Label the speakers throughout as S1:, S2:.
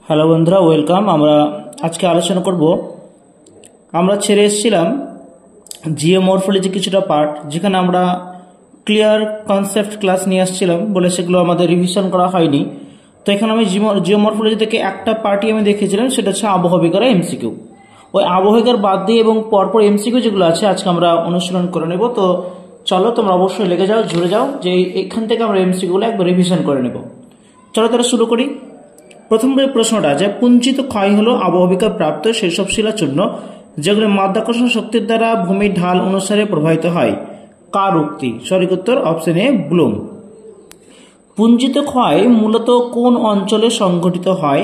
S1: Hello বন্ধুরা, welcome. আমরা আজকে আলোচনা করব, আমরা ছেড়ে এসেছিলাম জিওমরফোলজি কিছুটা পার্ট, যেখানে আমরা ক্লিয়ার কনসেপ্ট ক্লাস নিয়ে আসছিলাম বলে সেগুলো আমাদের রিভিশন করা হয়নি। তো এখানে আমি জিওমরফোলজি থেকে একটা পার্টই আমি দেখেছিলাম, সেটা হচ্ছে আবহবিকার এমসিকিউ। ওই আবহবিকার বাদ দিয়ে এবং পরপর এমসিকিউ যেগুলো আছে আজকে আমরা অনুশীলন করে নেব। তো চলো, তোমরা অবশ্যই লেগে যাও, জুড়ে যাও, যে এখান থেকে আমরা এমসিকিউগুলো একবার রিভিশন করে নেব। চলো তাহলে শুরু করি। প্রথম প্রশ্নটা, যে পুঞ্জিত ক্ষয় হলো আবহবিকা প্রাপ্ত সেসব শিলাচূর্ণ যেগুলো মাধ্যাকর্ষণ শক্তির দ্বারা ভূমির ঢাল অনুসারে প্রবাহিত হয়। কার উক্তি? সঠিক উত্তর অপশন এ, ব্লুম। পুঞ্জিত ক্ষয় মূলত কোন অঞ্চলে সংঘটিত হয়?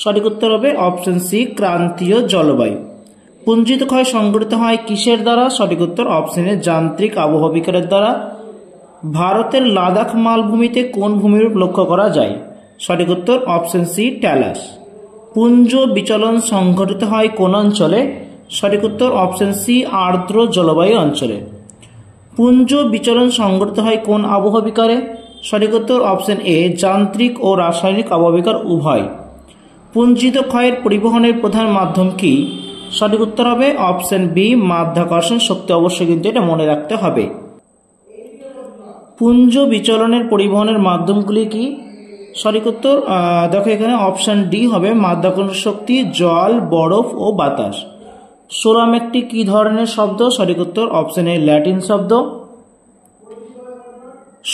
S1: সঠিক উত্তর হবে অপশন সি, ক্রান্তীয় জলবায়ু। পুঞ্জিত ক্ষয় সংঘটিত হয় কিসের দ্বারা? সঠিক উত্তর অপশন এ, যান্ত্রিক আবহবিকারের দ্বারা। ভারতের লাদাখ মালভূমিতে কোন ভূমিরূপ লক্ষ্য করা যায়? সঠিক উত্তর অপশন সি, ট্যালাস। পুঞ্জ বিচলন সংঘটিত হয় কোন অঞ্চলে? সঠিক উত্তর অপশন সি, আর্দ্র জলবায়ু অঞ্চলে। পুঞ্জ বিচলন সংঘটিত হয় কোন আবহবিকারে? সঠিক উত্তর অপশন এ, যান্ত্রিক ও রাসায়নিক আবহবিকার উভয়। পুঞ্জিত ক্ষয়ের পরিবহনের প্রধান মাধ্যম কি? সঠিক উত্তর হবে অপশন বি, মাধ্যাকর্ষণ শক্তি। অবশ্যই কিন্তু এটা মনে রাখতে হবে। পুঞ্জ বিচলনের পরিবহনের মাধ্যমগুলি কি? সঠিক উত্তর দেখো এখানে অপশন ডি হবে, মাধ্যাকর্ষণ শক্তি, জল, বরফ ও বাতাস। সোরাম একটি কি ধরনের শব্দ? সঠিক উত্তর অপশন এ, ল্যাটিন শব্দ।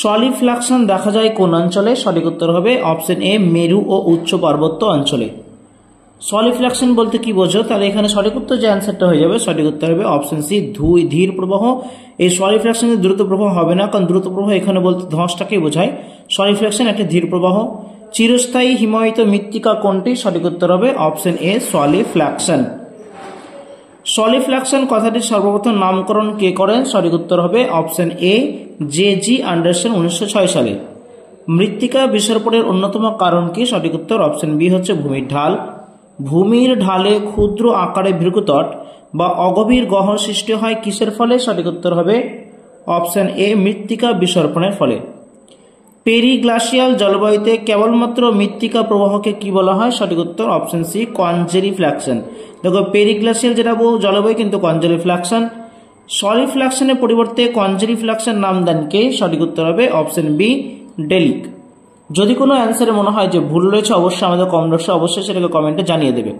S1: সলিফ্লাকশন দেখা যায় কোন অঞ্চলে? সঠিক উত্তর হবে অপশন এ, মেরু ও উচ্চ পার্বত্য অঞ্চলে। সলিফ্লাকশন বলতে কি বোঝো? তাহলে এখানে সঠিক উত্তর যে অ্যান্সারটা হয়ে যাবে, সঠিক উত্তর হবে অপশন সি, ধীর প্রবাহ। এই সলিফ্লাকশনে দ্রুত প্রবাহ হবে না, কারণ দ্রুত প্রবাহ এখানে বলতে ধসটাকে বোঝায়। সলিফ্লাকশন একটা ধীর প্রবাহ। চিরস্থায়ী হিমায়িত মৃত্তিকা কোনটি? সঠিক উত্তর হবে অপশন এ, সলিফ্লাকশন। সলিফ্লাকশন কথাটির সর্বপ্রথম নামকরণ কে করেন? সঠিক উত্তর হবে অপশন এ, জে.জি. অ্যান্ডারসন 1906 সালে। মৃত্তিকা বিসর্পণের অন্যতম কারণ কি? সঠিক উত্তর অপশন বি হচ্ছে ভূমির ঢাল। ভূমির ঢালে ক্ষুদ্র আকারে ভৃগুতট বা অগভীর গহ্বর সৃষ্টি হয় কিসের ফলে? সঠিক উত্তর হবে অপশন এ, মৃত্তিকা বিসর্পণের ফলে। পেরিগ্লাসিয়াল জলবায়ুতে কেবলমাত্র মৃত্তিকা প্রবাহকে কি বলা হয়? সঠিক উত্তর অপশন সি, কনজেরিফ্লাকশন। দেখো, পেরিগ্লাসিয়াল যেটা জলবায়ু কিন্তু কনজেরিফ্লাকশন। সলিফ্লাকশনের পরিবর্তে কনজেরিফ্লাকশন নাম দেন কে? সঠিক উত্তর হবে অপশন বি, ডেলিক। যদি কোনো অ্যান্সারে মনে হয় যে ভুল রয়েছে, অবশ্যই আমাদের কমেন্ট অবশ্যই সেটাকে কমেন্টে জানিয়ে দেবে।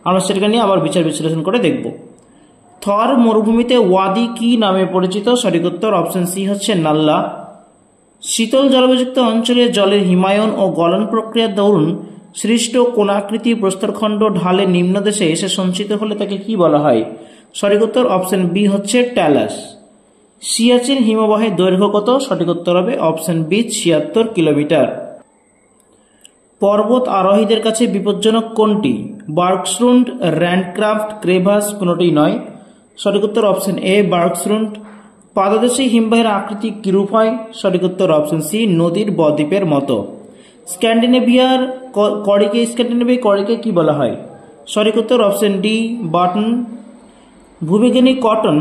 S1: আমরা সেটাকে নিয়ে আবার বিচার বিশ্লেষণ করে দেখব। থর মরুভূমিতে ওয়াদি কি নামে পরিচিত? সঠিক উত্তর অপশন সি হচ্ছে নাল্লা। শীতল জলবায়ুযুক্ত অঞ্চলে জলের হিমায়ন ও গলন প্রক্রিয়ার দরুন সৃষ্ট কোণাকৃতি প্রস্তরখণ্ড ঢালে নিম্নদেশে এসে সঞ্চিত হলে তাকে কি বলা হয়? সঠিক উত্তর অপশন বি হচ্ছে ট্যালাস। সিয়াচিন হিমবাহের দৈর্ঘ্য কত? সঠিক উত্তর হবে অপশন বি, 76 কিলোমিটার। পর্বত আরোহীদের কাছে বিপজ্জনক কোনটি? বার্কস্রুন্ড, র্যান্ডক্রাফট, ক্রেভাস, কোনোটি নয়। সঠিক উত্তর অপশন এ, বার্কস্রুন্ড। পাদদেশে হিমবাহের আকৃতি কিরূপ হয়? সঠিক উত্তর অপশন সি, নদীর বদ্বীপের মতো। স্ক্যান্ডিনেভিয়ার কড়িকে কি বলা হয়? সঠিক উত্তর অপশন ডি, বাটন। ভূবিজ্ঞানী কটন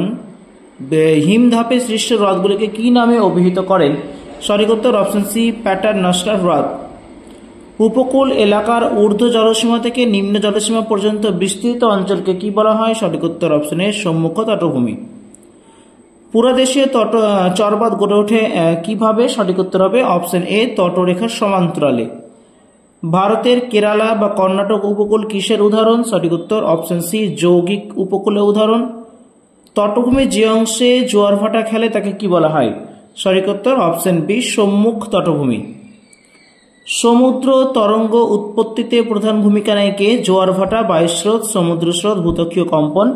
S1: হিমধাপে সৃষ্ট হ্রদগুলিকে কি নামে অভিহিত করেন? সঠিক উত্তর অপশন সি, প্যাটারনাস্টার হ্রদ। উপকূল এলাকার ঊর্ধ্ব জলসীমা থেকে নিম্ন জলসীমা পর্যন্ত বিস্তৃত অঞ্চলকে কি বলা হয়? সঠিক উত্তর অপশন এ, সম্মুখ তটভূমি। পুরাদেশীয় চরবাদ গড়ে ওঠে কিভাবে? সঠিক উত্তর হবে অপশন এ, তটরেখার সমান্তরালে। ভারতের কেরালা বা কর্ণাটক উপকূল কিসের উদাহরণ? সঠিক উত্তর অপশন সি, যৌগিক উপকূলের উদাহরণ। তটভূমির যে অংশে জোয়ার ভাটা খেলে তাকে কি বলা হয়? সঠিক উত্তর অপশন বি, সম্মুখ তটভূমি। সমুদ্র তরঙ্গ উৎপত্তিতে প্রধান ভূমিকা নেয় কে? জোয়ার ভাটা, বায়ুস্রোত, সমুদ্র স্রোত, ভূত্বকীয় কম্পন।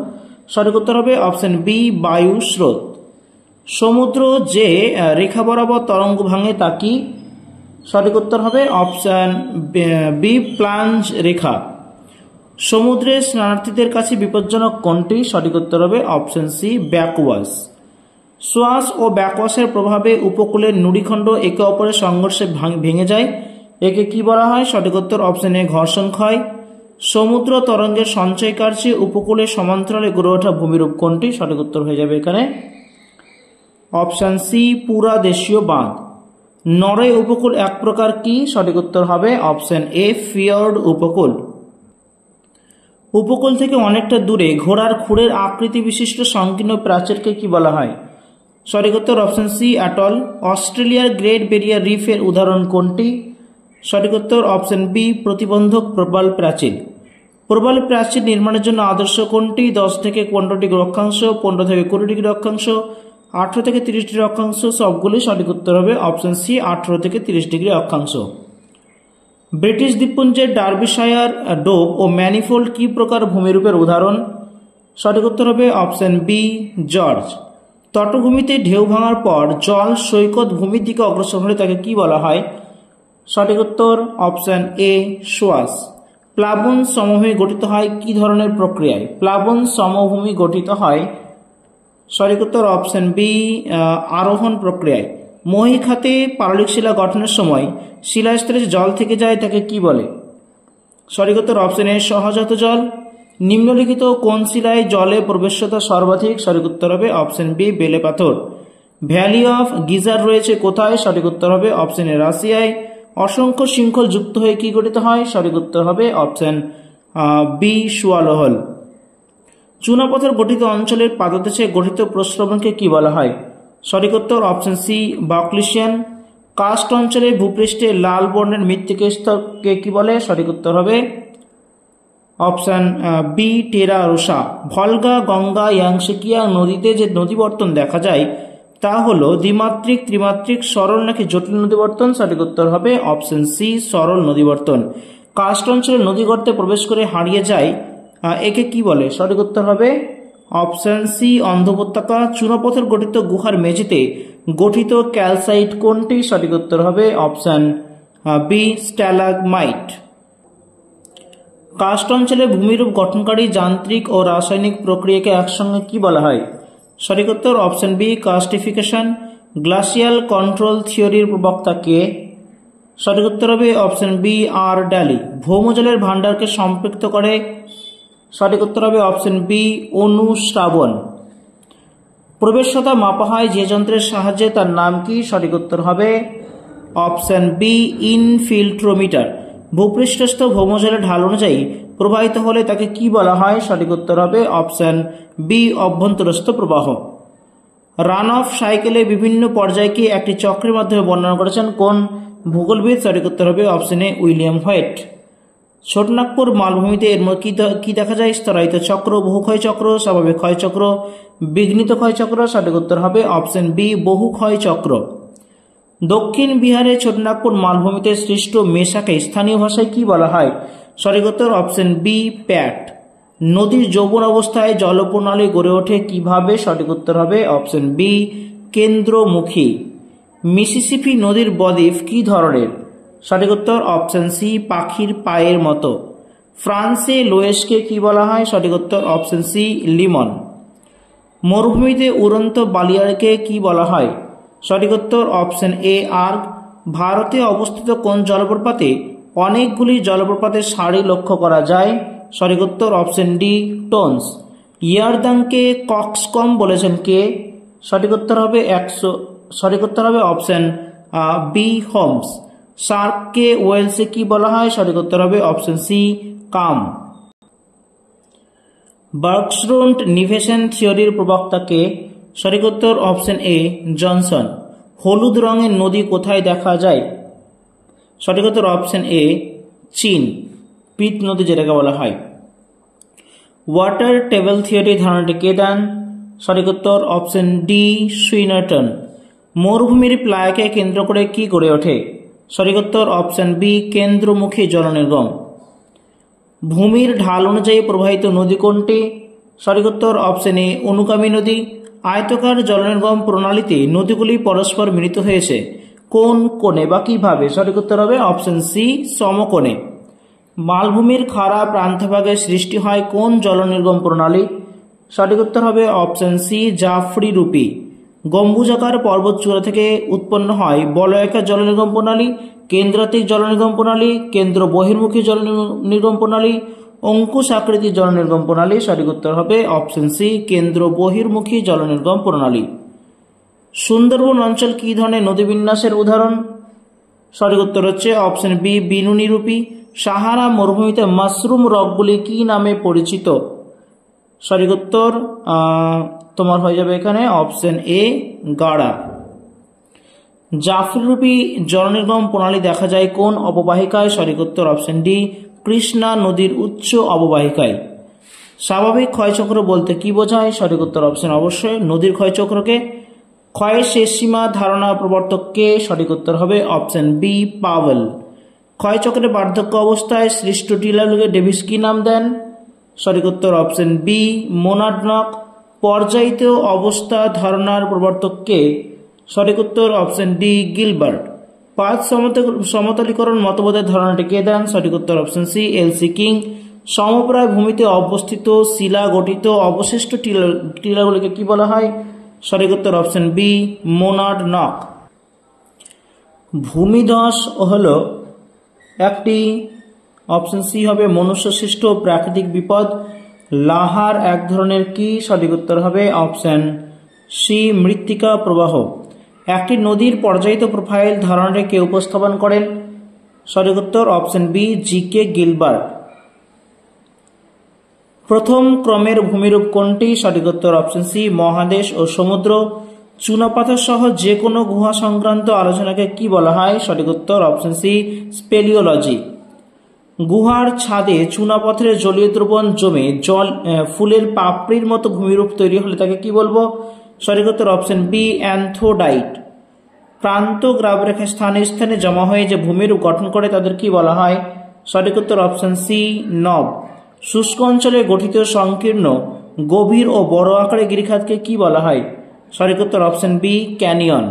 S1: সঠিক উত্তর হবে অপশন বি, বায়ু স্রোত। সমুদ্র যে রেখা বরাবর তরঙ্গ ভাঙে তা কি? সঠিক উত্তর হবে অপশন বি, প্লাঞ্জ রেখা। সমুদ্রের স্নানার্থীদের কাছে বিপজ্জনক কোনটি? সঠিক উত্তর হবে অপশন সি, ব্যাকওয়াশ। সোয়াশ ও ব্যাকওয়াশের প্রভাবে উপকূলের নুড়িখণ্ড একে অপরের সংঘর্ষে ভেঙে যায়, একে কি বলা হয়? সঠিক উত্তর অপশন এ, ঘর্ষণ ক্ষয়। সমুদ্র তরঙ্গের সঞ্চয় কার্যে উপকূলের সমান্তরালে গড়ে ওঠা ভূমিরূপ কোনটি? সঠিক উত্তর হয়ে যাবে এখানে অপশন সি, পুরা দেশীয় বাঁধ। নরওয়ে উপকূল এক প্রকার কি? সঠিক উত্তর হবে অপশন এ, ফিয়র্ড উপকূল। উপকূল থেকে অনেকটা দূরে ঘোড়ার খুরের আকৃতি বিশিষ্ট সংকীর্ণ প্রাচীরকে কি বলা হয়? সঠিক উত্তর অপশন সি অ্যাটল। অস্ট্রেলিয়ার গ্রেট ব্যারিয়ার রিফের উদাহরণ কোনটি? সঠিক উত্তর অপশন বি প্রতিবন্ধক প্রবাল প্রাচীর। প্রবাল প্রাচীর নির্মাণের জন্য আদর্শ কোনটি? 10 থেকে 15 ডিগ্রি অক্ষাংশ, 15 থেকে 20 ডিগ্রি অক্ষাংশ, 18 থেকে 30 ডিগ্রি অক্ষাংশ, সবগুলি সঠিক উত্তর হবে অপশন সি 18 থেকে 30 ডিগ্রি অক্ষাংশ। ব্রিটিশ দ্বীপপুঞ্জের ডার্বিশায়ার ডোব ও ম্যানিফোল্ড কি প্রকার ভূমিরূপের উদাহরণ? সঠিক উত্তর হবে অপশন বি জর্জ। তটভূমিতে ঢেউ ভাঙার পর জল সৈকত ভূমির দিকে অগ্রসর হলে তাকে কি বলা হয়? সঠিক উত্তর অপশন এ সোয়াস। প্লাবন সমভূমি গঠিত হয় কি ধরনের প্রক্রিয়ায়? প্লাবন সমভূমি গঠিত হয় সঠিক উত্তর অপশন বি আরোহণ প্রক্রিয়ায়। মহীখাতে পাললিক শিলা গঠনের সময় শিলাস্তরে জল থেকে যায় তাকে কি বলে? সঠিক উত্তর অপশন এ সহজাত জল। নিম্নলিখিত কোন শিলায় জলে প্রবেশ্যতা সর্বাধিক? সঠিক উত্তর হবে অপশন বি বেলে পাথর। ভ্যালি অফ গিজার রয়েছে কোথায়? সঠিক উত্তর হবে অপশন এ রাশিয়ায়। অসংখ্য শৃঙ্খল যুক্ত হয়ে কি গঠিত হয়? সঠিক উত্তর হবে অপশন বি সুয়ালোহল। চুনাপাথর গঠিত অঞ্চলের পাদদেশে গঠিত প্রস্রবণকে কি বলা হয়? সঠিক উত্তর অপশন সি বাকলিশিয়ান। কাস্ট অঞ্চলের ভূপৃষ্ঠে লাল বর্ণের মৃত্তিকা স্তরকে কি বলে? সঠিক উত্তর হবে অপশন বি টেরা রোসা। ভলগা, গঙ্গা, ইয়াংশে কিয়াং নদীতে যে নদীবর্তন দেখা যায় তা হলো দ্বিমাত্রিক, ত্রিমাত্রিক, সরল নাকি জটিল নদীবর্তন? সঠিক উত্তর হবে অপশন সি সরল নদীবর্তন। কাস্ট অঞ্চলের নদীগর্তে প্রবেশ করে হারিয়ে যায় একে কি বলে? সঠিক উত্তর হবে অপশন সি অন্ধ উপত্যকা। চুনাপাথর গঠিত গুহার মেঝেতে গঠিত ক্যালসাইট কোনটি? সঠিক উত্তর হবে অপশন বি স্ট্যালাগমাইট। কাস্ট অঞ্চলে ভূমিরূপ গঠনকারী যান্ত্রিক ও রাসায়নিক প্রক্রিয়াকে একসঙ্গে কি বলা হয়? সঠিক উত্তর অপশন বি কাস্টিফিকেশন। গ্লাসিয়াল কন্ট্রোল থিওরির প্রবক্তা কে? সঠিক উত্তর হবে অপশন বি আর ড্যালি। ভৌমজলের ভাণ্ডারকে সম্পৃক্ত করে? সঠিক উত্তর হবে অপশন বি অনুশ্রাবণ। প্রবেশ্যতা মাপা হয় যে যন্ত্রের সাহায্যে তার নাম কি? সঠিক উত্তর হবে অপশন বি ইনফিল্ট্রোমিটার। ভূপৃষ্ঠস্থ ভৌমজলের ঢাল অনুযায়ী প্রবাহিত হলে তাকে কি বলা হয়? সঠিক উত্তর হবে অপশন বি অভ্যন্তরস্থ প্রবাহ। রান অফ সাইকেলে বিভিন্ন পর্যায়কে একটি চক্রের মাধ্যমে বর্ণনা করেছেন কোন ভূগোলবিদ? সঠিক উত্তর হবে option A William white. Chotanagpur মালভূমিতে এর মধ্যে কি দেখা যায়? স্তরায়িত চক্র, বহুক্ষয় চক্র, স্বাভাবিক ক্ষয়চক্র, বিঘ্নিত ক্ষয়চক্র? সঠিক উত্তর হবে অপশন বি বহু ক্ষয় চক্র। দক্ষিণ বিহারের ছোটনাগপুর মালভূমিতে সৃষ্ট মেশাকে স্থানীয় ভাষায় কি বলা হয়? সঠিক উত্তর অপশন বি প্যাট। নদীর যৌবন অবস্থায় জলপ্রণালী গড়ে ওঠে কিভাবে? সঠিক উত্তর হবে অপশন বি কেন্দ্রমুখী। মিসিসিপি নদীর বদ্বীপ কি ধরনের? সঠিক উত্তর অপশন সি পাখির পায়ের মতো। ফ্রান্সে লোয়েসকে কি বলা হয়? সঠিক উত্তর অপশন সি লিমন। মরুভূমিতে উড়ন্ত বালিয়াড়কে কি বলা হয়? সঠিক উত্তর অপশন এ আর্ক। ভারতে অবস্থিত কোন জলপ্রপাতে অনেকগুলি জলপ্রপাতের সারি লক্ষ্য করা যায়? সঠিক উত্তর অপশন ডি টোনস। ইয়ারদাংকে কক্সকম বলেছেন কে? সঠিক উত্তর হবে অপশন বি হোমস। শার্ককে ওয়েলসে কি বলা হয়? সঠিক উত্তর হবে অপশন সি কাম। বার্কস্রুন্ড নিভেশন থিওরির প্রবক্তা কে? সঠিক উত্তর অপশন এ জনসন। হলুদ রঙের নদী কোথায় দেখা যায়? সঠিক উত্তর অপশন এ চীন, পিট নদী যেটাকে বলা হয়। ওয়াটার টেবল থিওরি ধারণাটি কে দেন? সঠিক উত্তর অপশন ডি সুইনারটন। মরুভূমির প্লায়াকে কেন্দ্র করে কি গড়ে ওঠে? সঠিক উত্তর অপশন বি কেন্দ্রমুখী জলনির্গম। ভূমির ঢাল অনুযায়ী প্রবাহিত নদী কোনটি? সঠিক উত্তর অপশন এ অনুগামী নদী। আয়তকার জলনির্গম প্রণালীতে নদীগুলি পরস্পর মিলিত হয়েছে কোন কোণে বা কিভাবে? সঠিক উত্তর হবে অপশন সি সমকোণে। মালভূমির খাড়া প্রান্তভাগে সৃষ্টি হয় কোন জলনির্গম প্রণালী? সঠিক উত্তর হবে অপশন সি জাফরি রূপী। গম্বুজাকার পর্বত চূড়া থেকে উৎপন্ন হয় বলয়াকার জলনির্গম প্রণালী, কেন্দ্রাতিক জলনির্গম প্রণালী, কেন্দ্র বহির্মুখী জলনির্গম প্রণালী, অঙ্কুশ আকৃতির জলনির্গম প্রণালী? সঠিক উত্তর হবে অপশন সি কেন্দ্র বহির্মুখী জলনির্গম প্রণালী। সুন্দরবন অঞ্চল কি ধরনের নদী বিন্যাসের উদাহরণ? সঠিক উত্তর হচ্ছে অপশন বি বিনুনি রূপী। সাহারা মরুভূমিতে মাশরুম রকগুলি কি নামে পরিচিত? সঠিক উত্তর তোমার হয়ে যাবে এখানে অপশন এ গাড়া। জাফররূপী জলনির্গম প্রণালী দেখা যায় কোন অববাহিকায়? সঠিক উত্তর অপশন ডি কৃষ্ণা নদীর উচ্চ অববাহিকায়। স্বাভাবিক ক্ষয়চক্র বলতে কি বোঝায়? সঠিক উত্তর অপশন অবশ্যই নদীর ক্ষয়চক্রকে। ক্ষয়ের শেষ সীমা ধারণা প্রবর্তক কে? সঠিক উত্তর হবে অপশন বি পাওয়েল। ক্ষয়চক্রের বার্ধক্য অবস্থায় সৃষ্ট টিলাগুলিকে ডেভিস কি নাম দেন? সঠিক উত্তর অপশন বি মোনাডনক। পর্যায়িত অবস্থা ধারণার প্রবর্তক কে? সঠিক উত্তর অপশন ডি গিলবার্ট। পাঁচ সমতলীকরণ মতবাদের ধারণাটি কে দেন? সঠিক উত্তর অপশন সি এলসি কিং। সমপ্রায় ভূমিতে অবস্থিত শিলা গঠিত অবশিষ্ট টিলাগুলিকে কি বলা হয়? সঠিক উত্তর অপশন বি মোনাডনক। ভূমিধস হল একটি, অপশন সি হবে মনুষ্য সৃষ্ট প্রাকৃতিক বিপদ। লাহার এক ধরনের কি? সঠিক উত্তর হবে অপশন সি মৃত্তিকা প্রবাহ। একটি নদীর পর্যায়িত প্রোফাইল ধারণাটি কে উপস্থাপন করেন? সঠিক উত্তর অপশন বি জি কে গিলবার্ট। প্রথম ক্রমের ভূমিরূপ কোনটি? সঠিক উত্তর অপশন সি মহাদেশ ও সমুদ্র। চুনাপাথর সহ যে কোনো গুহা সংক্রান্ত আলোচনাকে কি বলা হয়? সঠিক উত্তর অপশন সি স্পেলিওলজি। গুহার ছাদে চুনাপাথরের জলীয় দ্রবণ জমে ফুলের পাপড়ির মতো ভূমিরূপ তৈরি হলে তাকে কি বলবো? সঠিক উত্তর অপশন বি অ্যান্থোডাইট। প্রান্ত গ্রাবরেখার স্থানে স্থানে জমা হয়ে যে ভূমিরূপ গঠন করে তাদের কি বলা হয়? সঠিক উত্তর অপশন সি নব। শুষ্ক অঞ্চলে গঠিত সংকীর্ণ গভীর ও বড় আকারে গিরিখাতকে কি বলা হয়? সঠিক উত্তর অপশন বি ক্যানিয়ন।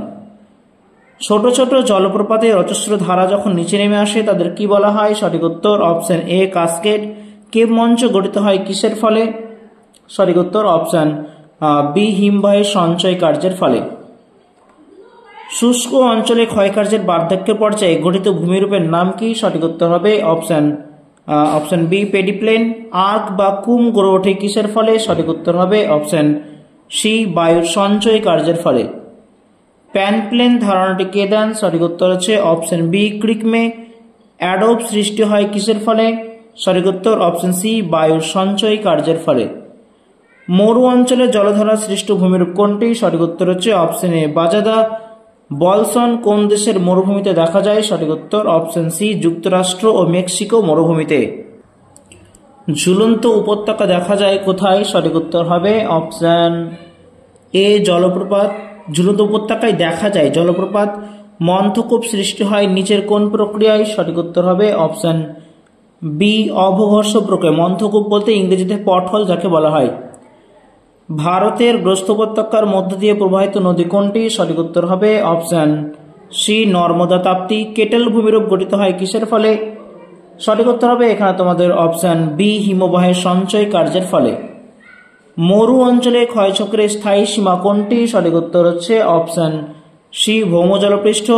S1: ছোট ছোট জলপ্রপাতের অজস্র ধারা যখন নিচে নেমে আসে তাদের কি বলা হয়? সঠিক উত্তর অপশন এ কাসকেড। কেব মঞ্চ গঠিত হয় কিসের ফলে? সঠিক উত্তর অপশন বি হিমবাহের সঞ্চয় কার্যের ফলে। শুষ্ক অঞ্চলে ক্ষয়কার্যের বার্ধক্যের পর্যায়ে গঠিত ভূমিরূপের নাম কি? সঠিক উত্তর হবে অপশন বি পেডিপ্লেন। আর্ক বা কুম গড়ে ওঠে কিসের ফলে? সঠিক উত্তর হবে অপশন সি বায়ুর সঞ্চয় কার্যের ফলে। প্যানপ্লেন ধারণাটি কে দেন? সঠিক উত্তর হচ্ছে অপশন বি ক্রিকমে। অ্যাডোব সৃষ্টি হয় কিসের ফলে? সঠিক উত্তর অপশন সি বায়ুর সঞ্চয় কার্যের ফলে। মরু অঞ্চলে জলধারা সৃষ্ট ভূমিরূপ কোনটি? সঠিক উত্তর হচ্ছে অপশন এ বাজাদা। বলসন কোন দেশের মরুভূমিতে দেখা যায়? সঠিক উত্তর অপশন সি যুক্তরাষ্ট্র ও মেক্সিকো মরুভূমিতে। ঝুলন্ত উপত্যকা দেখা যায় কোথায়? সঠিক উত্তর হবে অপশন এ জলপ্রপাত। ঝুলন্ত উপত্যকায় দেখা যায় জলপ্রপাত। মন্থকূপ সৃষ্টি হয় নিচের কোন প্রক্রিয়ায়? সঠিক উত্তর হবে অপশন বি অবঘর্ষ প্রক্রিয়া। মন্থকূপ বলতে ইংরেজিতে পটহোল যাকে বলা হয়। ভারতের গ্রস্ত উপত্যকার মধ্য দিয়ে প্রবাহিত নদী কোনটি? সঠিক উত্তর হবে option C Narmada Tapti. Kettle ভূমিরূপ গঠিত হয় কিসের ফলে? সঠিক উত্তর হবে এখানে তোমাদের অপশন বি হিমবাহের সঞ্চয় কার্যের ফলে। মরু অঞ্চলে ক্ষয়চক্রের স্থায়ী সীমা কোনটি? সঠিক উত্তর হচ্ছে অপশন সি ভৌম জলপৃষ্ঠ।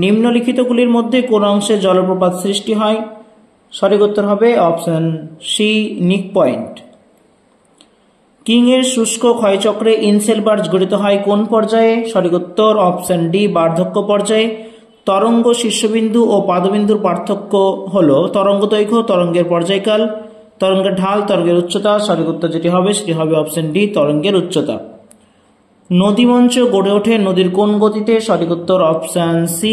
S1: নিম্নলিখিতগুলির মধ্যে কোন অংশে জলপ্রপাত সৃষ্টি হয়? সঠিক উত্তর হবে অপশন সি নিক পয়েন্ট। কিং এর শুষ্ক ক্ষয়চক্রে ইনসেলবার্জ গঠিত হয় কোন পর্যায়ে? সঠিক উত্তর অপশন ডি বার্ধক্য পর্যায়ে। তরঙ্গ শীর্ষবিন্দু ও পাদবিন্দুর পার্থক্য হলো তরঙ্গ দৈর্ঘ্য, তরঙ্গের পর্যায়কাল, তরঙ্গের ঢাল, তরঙ্গের উচ্চতা। সঠিক উত্তর যেটি হবে সেটি হবে অপশন ডি তরঙ্গের উচ্চতা। নদী মঞ্চ গড়ে ওঠে নদীর কোন গতিতে? সঠিক উত্তর অপশন সি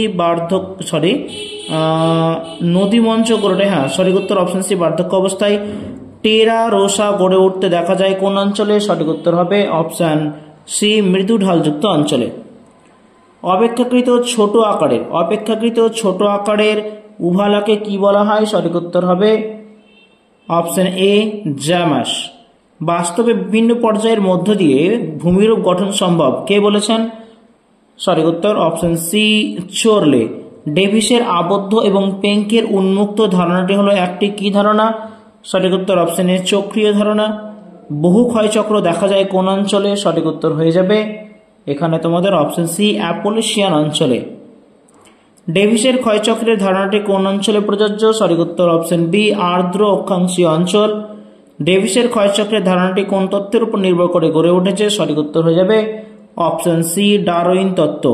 S1: নদী মঞ্চ গড়ে ওঠে, সঠিক উত্তর অপশন সি বার্ধক্য অবস্থায়। টেরা রোসা গড়ে উঠতে দেখা যায় কোন অঞ্চলে? সঠিক উত্তর হবে অপশন সি মৃদু ঢালযুক্ত অঞ্চলে। অপেক্ষাকৃত ছোট আকারের উভালাকে কি বলা হয়? সঠিক উত্তর হবে অপশন এ জ্যামাস। বাস্তবে বিভিন্ন পর্যায়ের মধ্য দিয়ে ভূমিরূপ গঠন সম্ভব কে বলেছেন? সঠিক উত্তর অপশন সি চোরলে। ডেভিসের আবদ্ধ এবং পেঙ্কের উন্মুক্ত ধারণাটি হলো একটি কি ধারণা? সঠিক উত্তর অপশন এ চক্রীয় ধারণা। বহু ক্ষয়চক্র দেখা যায় কোন অঞ্চলে? সঠিক উত্তর হয়ে যাবে এখানে তোমাদের অপশন সি অ্যাপোলিশিয়ান অঞ্চলে। ডেভিসের ক্ষয়চক্রের ধারণাটি কোন অঞ্চলে প্রযোজ্য? সঠিক উত্তর অপশন বি আর্দ্র অক্ষাংশীয় অঞ্চল। ডেভিসের ক্ষয়চক্রের ধারণাটি কোন তত্ত্বের উপর নির্ভর করে গড়ে উঠেছে? সঠিক উত্তর হয়ে যাবে অপশন সি ডারউইন তত্ত্ব।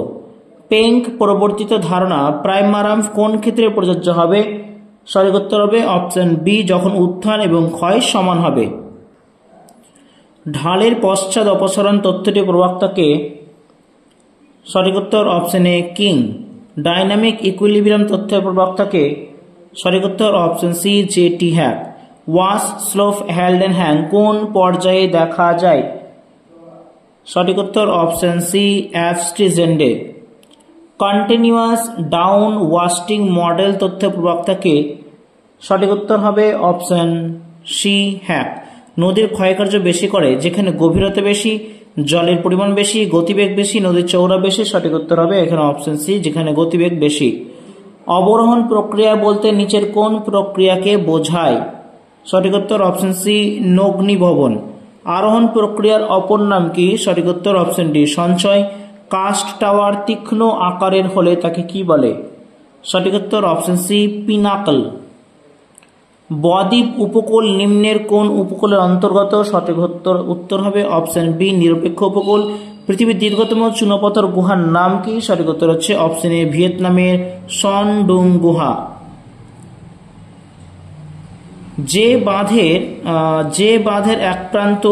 S1: পেঙ্ক পরিবর্তিত ধারণা প্রাইমারাম কোন ক্ষেত্রে প্রযোজ্য হবে? সঠিক উত্তর হবে অপশন বি, যখন উত্থান এবং ক্ষয় সমান হবে। ঢালের পশ্চাৎ অপসারণ তথ্যটি প্রবক্তাকে, সঠিক উত্তর option A King. Dynamic equilibrium তথ্যের প্রবক্তাকে, সঠিক উত্তর option C J T. Hack. Wash, slope, হ্যালডেন হ্যাং কোন পর্যায়ে দেখা যায়? সঠিক উত্তর অপশন সি অ্যাবস্ট্রিজেন্ডে। কন্টিনিউয়াস ডাউন ওয়াস্টিং মডেল তথ্যের প্রবক্তাকে, সঠিক উত্তর হবে অপশন সি হ্যাক। নদীর ক্ষয়কার্য বেশি করে যেখানে গভীরতা বেশি, জলের পরিমাণ বেশি, গতিবেগ বেশি, নদীর চওড়া বেশি, সঠিক উত্তর হবে এখানে অপশন সি, যেখানে গতিবেগ বেশি। অবরোহণ প্রক্রিয়া বলতে নিচের কোন প্রক্রিয়াকে বোঝায়? সঠিক উত্তর অপশন সি নগ্নিভবন। আরোহণ প্রক্রিয়ার অপর নাম কি? সঠিক উত্তর অপশন ডি সঞ্চয়। কাস্ট টাওয়ার তীক্ষ্ণ আকারের হলে তাকে কি বলে? সঠিক উত্তর অপশন সি পিনাকল। বদ্বীপ উপকূল নিম্নের কোন উপকূলের অন্তর্গত? সঠিক উত্তর হবে অপশন বি নিরপেক্ষ উপকূল। পৃথিবীর দীর্ঘতম চুনাপাথর গুহার নাম কি? সঠিক উত্তর হচ্ছে অপশন এ ভিয়েতনামের সন ডুং গুহা। যে বাঁধের এক প্রান্ত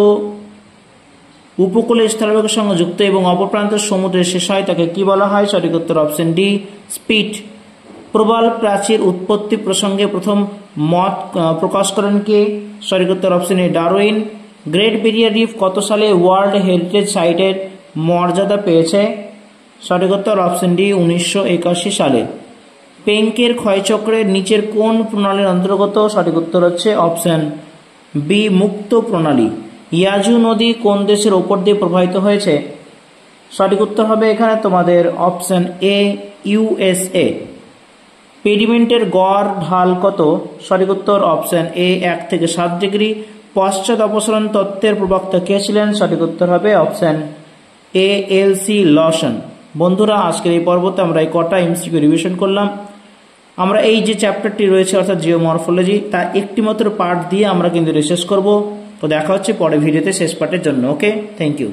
S1: উপকূলের স্থলভাগের সঙ্গে যুক্ত এবং অপর প্রান্ত সমুদ্রের শেষ হয় তাকে কি বলা হয়? সঠিক উত্তর অপশন ডি স্পিট। প্রবাল প্রাচীর উৎপত্তি প্রসঙ্গে প্রথম মত প্রকাশ করেন কে? সঠিক উত্তর option A Darwin. Great barrier reef কত সালে ওয়ার্ল্ড হেরিটেজ সাইটের মর্যাদা পেয়েছে? সঠিক উত্তর অপশন ডি 1981 সালে। পেঙ্কের ক্ষয়চক্রের নিচের কোন প্রণালীর অন্তর্গত? সঠিক উত্তর হচ্ছে অপশন বি মুক্ত প্রণালী। ইয়াজু নদী কোন দেশের ওপর দিয়ে প্রবাহিত হয়েছে? সঠিক উত্তর হবে এখানে তোমাদের অপশন এ ইউএসএ। পেডিমেন্টের গড় ঢাল কত? সঠিক উত্তর অপশন এ 1 থেকে 7 ডিগ্রি। পশ্চাৎ অপসারণ তত্ত্বের প্রবক্তা কে ছিলেন? সঠিক উত্তর হবে অপশন এ এল.সি. লসন। বন্ধুরা, আজকের এই পর্বতে আমরা এই কটা এমসিকিউ রিভিশন করলাম। আমরা এই যে চ্যাপ্টারটি রয়েছে অর্থাৎ জিওমরফোলজি, তা একটি মাত্র পার্ট দিয়ে আমরা কিন্তু রিসার্চ করব। তো দেখা হচ্ছে পরে ভিডিওতে শেষ পার্টের জন্য। ওকে, থ্যাংক ইউ।